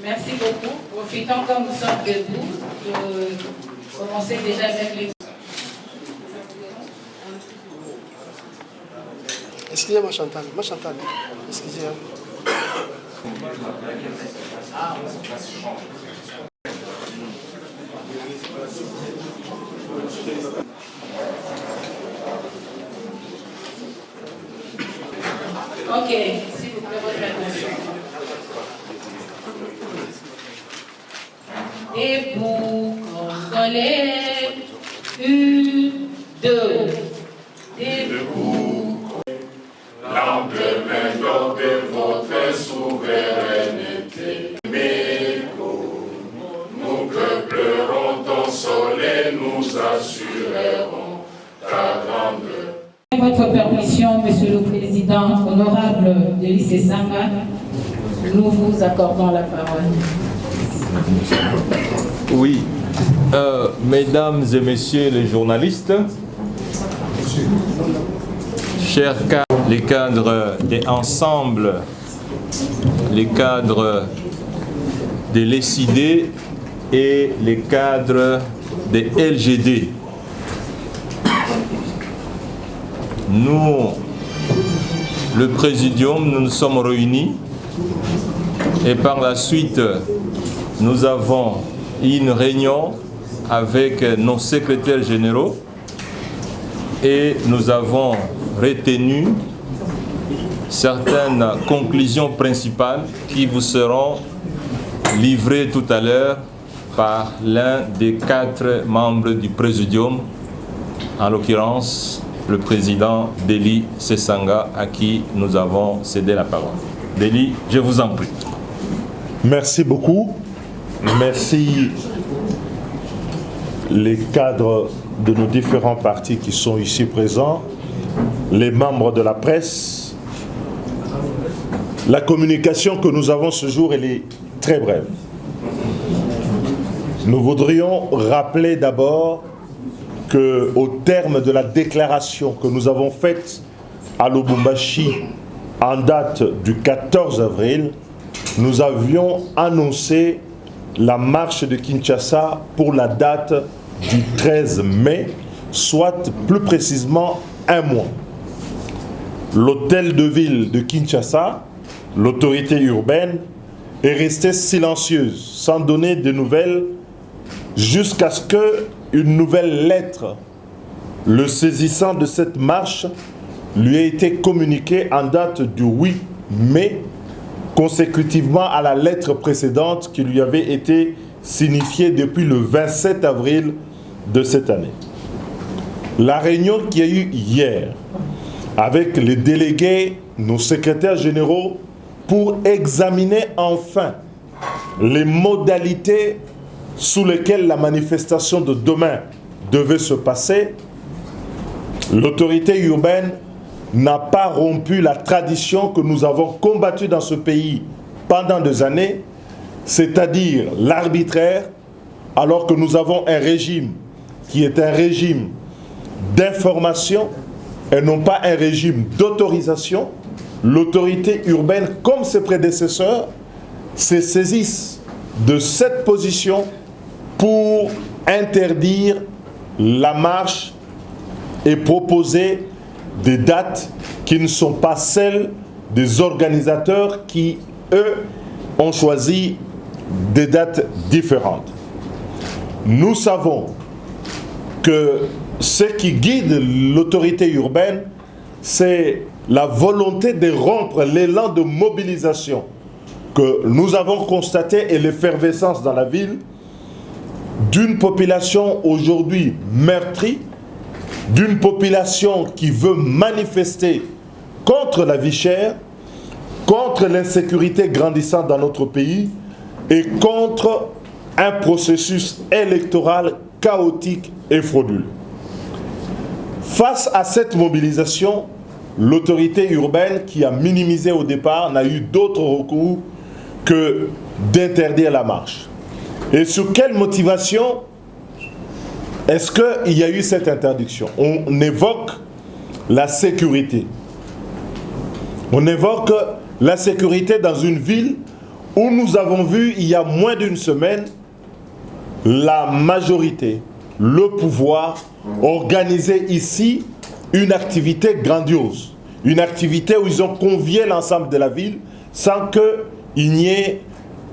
Merci beaucoup. Profitons comme nous sommes debout de commencer déjà avec les... Excusez-moi Chantal, excusez-moi. Ok, s'il vous plaît, votre attention. Et pour Congolais, 1, 2. Debout. Lendemain d'or de votre souveraineté. Nous que pleurons ton soleil, nous assurerons ta grandeur. Votre permission, Monsieur le Président, honorable Deli Sesanga, nous vous accordons la parole. Oui, mesdames et messieurs les journalistes, chers les cadres des ensembles, les cadres des LECID et les cadres des LGD, nous, le Présidium, nous nous sommes réunis et par la suite, nous avons eu une réunion avec nos secrétaires généraux et nous avons retenu certaines conclusions principales qui vous seront livrées tout à l'heure par l'un des 4 membres du Présidium, en l'occurrence le président Deli Sesanga, à qui nous avons cédé la parole. Deli, je vous en prie. Merci beaucoup. Merci les cadres de nos différents partis qui sont ici présents, les membres de la presse. La communication que nous avons ce jour, elle est très brève. Nous voudrions rappeler d'abord qu'au terme de la déclaration que nous avons faite à Lubumbashi en date du 14 avril, nous avions annoncé la marche de Kinshasa pour la date du 13 mai, soit plus précisément un mois. L'hôtel de ville de Kinshasa, l'autorité urbaine, est restée silencieuse, sans donner de nouvelles, jusqu'à ce qu'une nouvelle lettre le saisissant de cette marche lui ait été communiquée en date du 8 mai, consécutivement à la lettre précédente qui lui avait été signifiée depuis le 27 avril de cette année. La réunion qu'il y a eu hier avec les délégués, nos secrétaires généraux, pour examiner enfin les modalités sous lesquelles la manifestation de demain devait se passer, l'autorité urbaine n'a pas rompu la tradition que nous avons combattue dans ce pays pendant des années, c'est-à-dire l'arbitraire, alors que nous avons un régime qui est un régime d'information et non pas un régime d'autorisation. L'autorité urbaine, comme ses prédécesseurs, se saisissent de cette position pour interdire la marche et proposer des dates qui ne sont pas celles des organisateurs qui, eux, ont choisi des dates différentes. Nous savons que ce qui guide l'autorité urbaine, c'est la volonté de rompre l'élan de mobilisation que nous avons constaté et l'effervescence dans la ville d'une population aujourd'hui meurtrie, d'une population qui veut manifester contre la vie chère, contre l'insécurité grandissante dans notre pays et contre un processus électoral chaotique et frauduleux. Face à cette mobilisation, l'autorité urbaine qui a minimisé au départ n'a eu d'autre recours que d'interdire la marche. Et sur quelle motivation est-ce qu'il y a eu cette interdiction? On évoque la sécurité. On évoque la sécurité dans une ville où nous avons vu il y a moins d'une semaine la majorité, le pouvoir organiser ici une activité grandiose. Une activité où ils ont convié l'ensemble de la ville sans qu'il n'y ait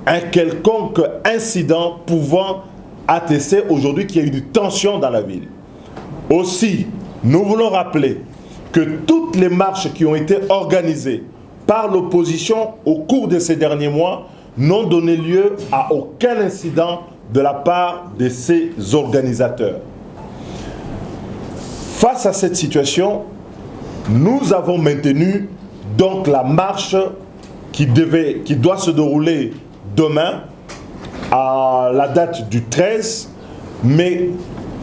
un quelconque incident pouvant attester aujourd'hui qu'il y a eu une tension dans la ville. Aussi, nous voulons rappeler que toutes les marches qui ont été organisées par l'opposition au cours de ces derniers mois n'ont donné lieu à aucun incident de la part de ces organisateurs. Face à cette situation, nous avons maintenu donc la marche qui doit se dérouler demain à la date du 13, mais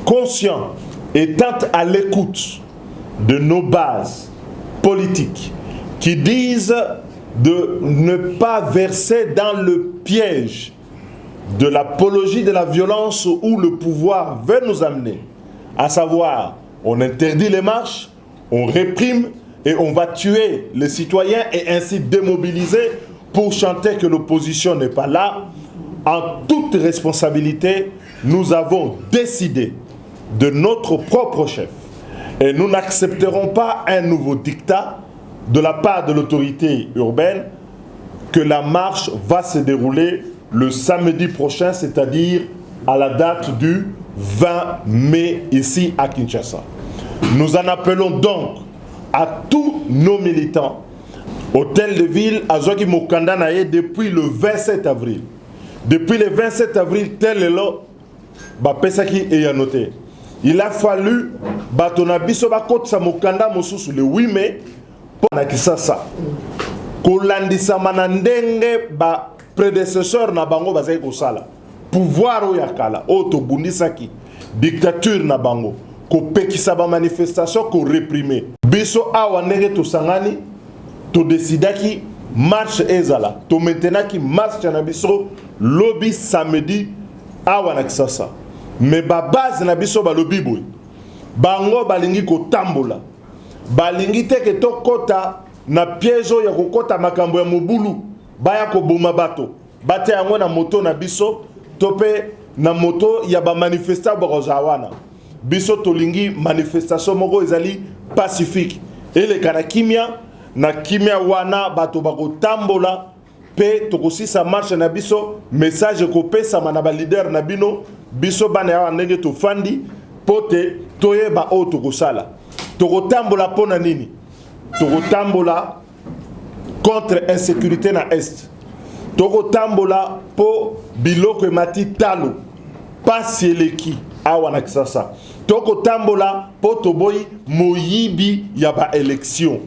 conscient, étant à l'écoute de nos bases politiques qui disent de ne pas verser dans le piège de l'apologie de la violence où le pouvoir veut nous amener, à savoir, on interdit les marches, on réprime et on va tuer les citoyens et ainsi démobiliser pour chanter que l'opposition n'est pas là. En toute responsabilité, nous avons décidé de notre propre chef et nous n'accepterons pas un nouveau dictat de la part de l'autorité urbaine que la marche va se dérouler le samedi prochain, c'est-à-dire à la date du 20 mai ici à Kinshasa. Nous en appelons donc à tous nos militants. Hôtel de Ville, à Zoki Mokanda Naye, depuis le 27 avril. Depuis le 27 avril, tel est là, Pesaki est noté. Il a fallu Batonabiso Bakot Samokanda Mosusu le 8 mai pour Nakisasa. Kolandisa Manandenge, prédécesseur na bango bazai kosala. Pouvoir oyakala, otobundisaki, dictature na bango, ko pekisa ba manifestation ko réprimer. Biso awa nege to sangani, to décidaki marche ezala, to maintenaki marche na biso lobby samedi awa na Kisasa. Mais ba base na biso ba lobby boy. Bango balingi ko tambola. Balingi teke to kota na piège ya ko kota makambo ya mobulu. Baya ko boma bato. Bate yango na moto na biso, tope na moto ya ba manifesta borozawana. Biso tolingi manifestation moko ezali pacifique. Ele kana kimia na kimia wana bato bako tambola pe tokosisa marche na biso message ko pesa na ba leader na bino biso bana ya ndenge to fandi pote toyeba o tokosala. Tokotambola pona nini? Tokotambola contre insécurité na est. Toko tambola po biloko emati talo pasi eleki awa na Kisasa. Toko tambola po toboyi moyibi ya ba élection.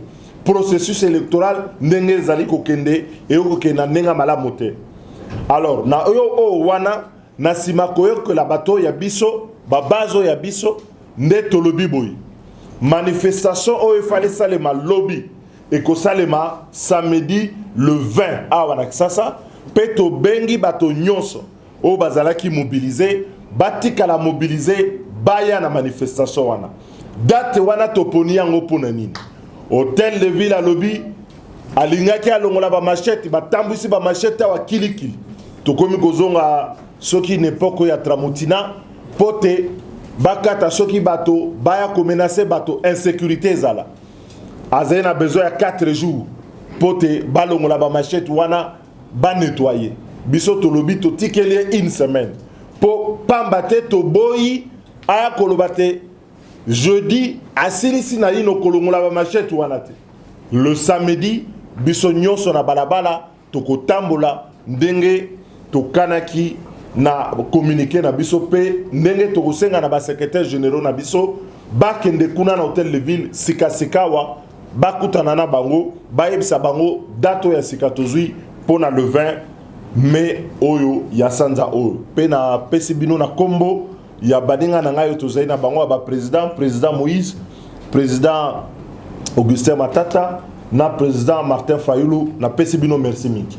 Processus électoral ndenge zali kokende e kokena nenga malamu te. Alors na oyo wana na sima koyo que la bateau ya biso ba bazo ya biso nde tolobi boyi. Manifestation oyo fallait salema lobby et ko salema samedi le 20 awa na Kisasa peto bengi bato nyonso o bazalaki mobiliser batika la mobiliser baya na manifestation wana date wana toponi yango pona nini hôtel de ville à lobby alingaki alongola ba machette batambwisi ba machette wa kilikili tokomi kozonga soki n'époque ya Tramutina pote bakata soki bato baya ko menacer bato insécurité zala azena besoin ya 4 jours pote balongola ba machette wana ba nettoyer biso to lobi to tikeli une semaine po pambate to boyi aya kolobate jeudi asilisi na lino kolongola ba machette wana te le samedi biso nyonso na balabala to kotambola ndenge to kanaki na communiquer na biso pe ndenge to kosenga na ba secrétaire généraux na biso bakende kuna na hôtel de ville sikasikawa bakutana na bango bayebisa bango dato ya sikatozui pona le 20 mai oyo ya sanza oyo pe na pesi bino na kombo ya badinga na ngai tozai na bango ba président Moïse, président Augustin Matata na président Martin Fayulu na pesi bino merci mingi.